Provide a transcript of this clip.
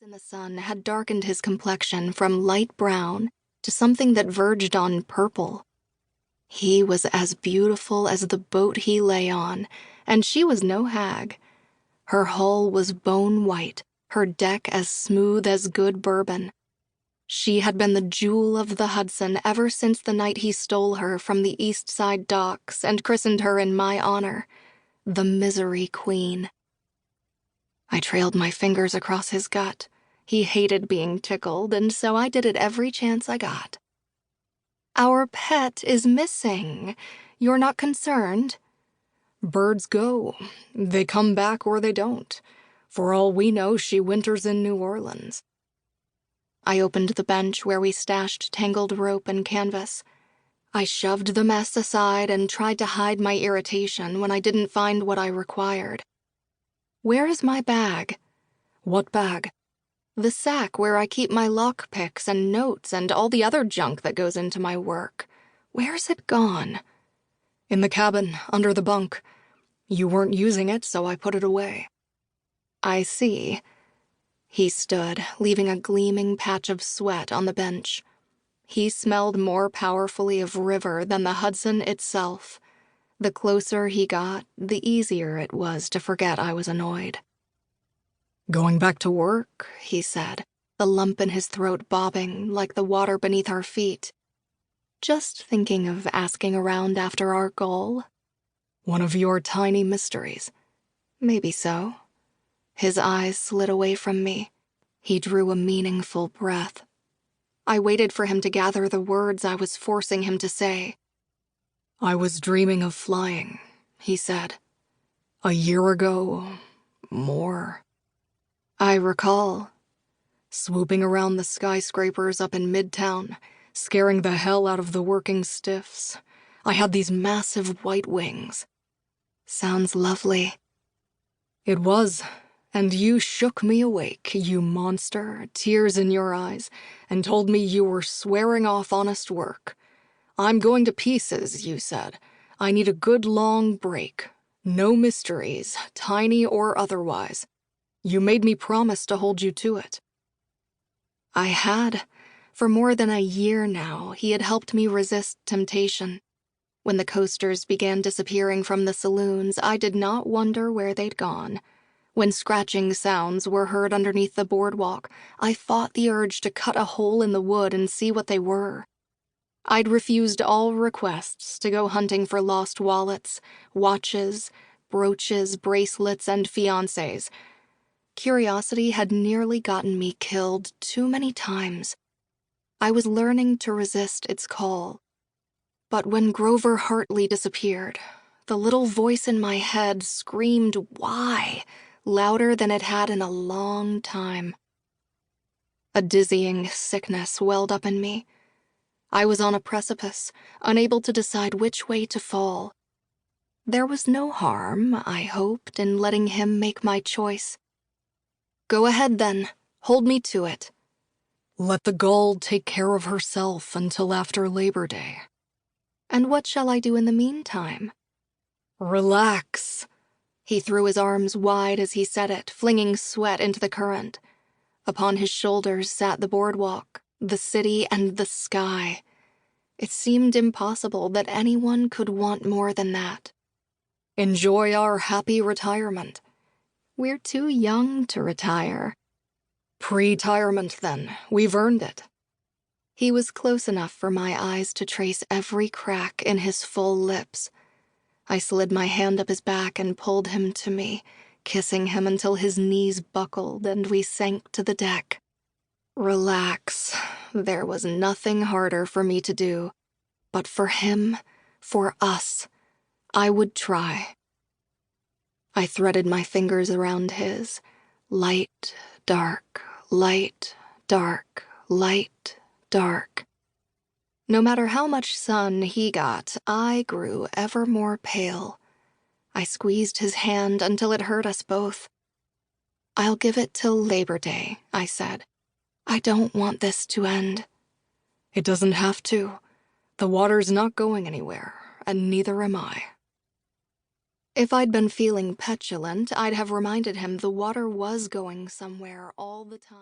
in the sun had darkened his complexion from light brown to something that verged on purple. He was as beautiful as the boat he lay on, and she was no hag. Her hull was bone white, her deck as smooth as good bourbon. She had been the jewel of the Hudson ever since the night he stole her from the East Side docks and christened her in my honor, the Misery Queen. I trailed my fingers across his gut. He hated being tickled, and so I did it every chance I got. "Our pet is missing. You're not concerned?" "Birds go. They come back or they don't. For all we know, she winters in New Orleans." I opened the bench where we stashed tangled rope and canvas. I shoved the mess aside and tried to hide my irritation when I didn't find what I required. "Where is my bag?" "What bag?" "The sack where I keep my lockpicks and notes and all the other junk that goes into my work. Where's it gone?" "In the cabin, under the bunk. You weren't using it, so I put it away." "I see." He stood, leaving a gleaming patch of sweat on the bench. He smelled more powerfully of river than the Hudson itself. The closer he got, the easier it was to forget I was annoyed. "Going back to work," he said, the lump in his throat bobbing like the water beneath our feet. "Just thinking of asking around after our goal." "One of your tiny mysteries." "Maybe so." His eyes slid away from me. He drew a meaningful breath. I waited for him to gather the words I was forcing him to say. "I was dreaming of flying," he said. "A year ago, more." "I recall." "Swooping around the skyscrapers up in Midtown, scaring the hell out of the working stiffs. I had these massive white wings." "Sounds lovely." "It was, and you shook me awake, you monster, tears in your eyes, and told me you were swearing off honest work. 'I'm going to pieces,' you said. 'I need a good long break. No mysteries, tiny or otherwise.' You made me promise to hold you to it." I had. For more than a year now, he had helped me resist temptation. When the coasters began disappearing from the saloons, I did not wonder where they'd gone. When scratching sounds were heard underneath the boardwalk, I fought the urge to cut a hole in the wood and see what they were. I'd refused all requests to go hunting for lost wallets, watches, brooches, bracelets, and fiancés. Curiosity had nearly gotten me killed too many times. I was learning to resist its call. But when Grover Hartley disappeared, the little voice in my head screamed "Why?" louder than it had in a long time. A dizzying sickness welled up in me. I was on a precipice, unable to decide which way to fall. There was no harm, I hoped, in letting him make my choice. "Go ahead, then. Hold me to it." "Let the gull take care of herself until after Labor Day." "And what shall I do in the meantime?" "Relax." He threw his arms wide as he said it, flinging sweat into the current. Upon his shoulders sat the boardwalk, the city, and the sky. It seemed impossible that anyone could want more than that. "Enjoy our happy retirement." "We're too young to retire." "Pre-tirement, then. We've earned it." He was close enough for my eyes to trace every crack in his full lips. I slid my hand up his back and pulled him to me, kissing him until his knees buckled and we sank to the deck. Relax. There was nothing harder for me to do. But for him, for us, I would try. I threaded my fingers around his. Light, dark, light, dark, light, dark. No matter how much sun he got, I grew ever more pale. I squeezed his hand until it hurt us both. "I'll give it till Labor Day," I said. "I don't want this to end." "It doesn't have to. The water's not going anywhere, and neither am I." If I'd been feeling petulant, I'd have reminded him the water was going somewhere all the time.